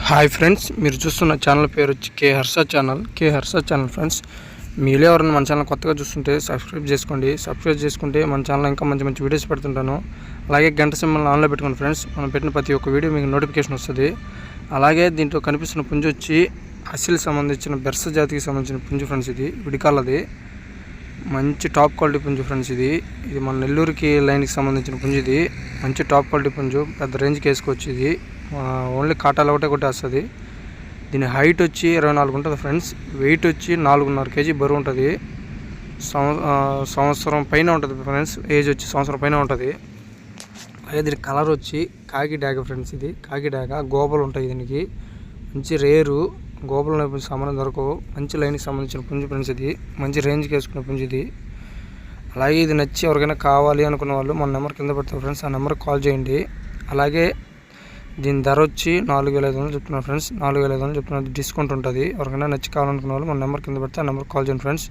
Hi friends, మీరు చూస్తున్న channel పేరు వచ్చి కే హర్ష ఛానల్ ఫ్రెండ్స్. మీలో ఎవరైనా మన ఛానల్ కొత్తగా చూస్తుంటే సబ్స్క్రైబ్ చేసుకుంటే మన ఛానల్ ఇంకా మంచి మంచి వీడియోస్ పెడుతుంటాను. అలాగే గంట సింబల్ ఆన్లో పెట్టుకోండి ఫ్రెండ్స్. మనం పెట్టిన ప్రతి ఒక్క వీడియో మీకు నోటిఫికేషన్ వస్తుంది. అలాగే దీంట్లో కనిపిస్తున్న పుంజు వచ్చి అసిల్ సంబంధించిన బెర్స జాతికి సంబంధించిన పుంజు ఫ్రెండ్స్. ఇది విడికాలది మంచి టాప్ క్వాలిటీ పుంజు ఫ్రెండ్స్. ఇది మన నెల్లూరుకి లైన్కి సంబంధించిన పుంజు. ఇది మంచి టాప్ క్వాలిటీ పుంజు, పెద్ద రేంజ్కి వేసుకోవచ్చు. ఇది ఓన్లీ కాటాలు ఒకటే కొట్టేస్తుంది. దీని హైట్ వచ్చి 24 ఉంటుంది ఫ్రెండ్స్. వెయిట్ వచ్చి 4.5 kg బరువు ఉంటుంది. సంవత్సరం పైన ఉంటుంది ఫ్రెండ్స్. ఏజ్ వచ్చి సంవత్సరం పైన ఉంటుంది. అలాగే దీని కలర్ వచ్చి కాకి డాగ ఫ్రెండ్స్. ఇది కాకి డాగ, గోపలు ఉంటాయి దీనికి. మంచి రేరు, గోపలు సామాన్యం దొరకవు. మంచి లైన్కి సంబంధించిన పుంజు ఫ్రెండ్స్. ఇది మంచి రేంజ్కి వేసుకునే పుంజు ఇది. అలాగే ఇది నచ్చి ఎవరికైనా కావాలి అనుకున్న వాళ్ళు మన నెంబర్ కింద పెడతారు ఫ్రెండ్స్. ఆ నెంబర్కి కాల్ చేయండి. అలాగే దీని ధర వచ్చి 4,500 చెప్తున్నారు ఫ్రెండ్స్. 4,500 చెప్తున్నారు. డిస్కౌంట్ ఉంటుంది. ఎవరికైనా నచ్చి కావాలనుకున్న వాళ్ళు మన నెంబర్ కింద పెడితే ఆ నెంబర్కి కాల్ చేయండి ఫ్రెండ్స్.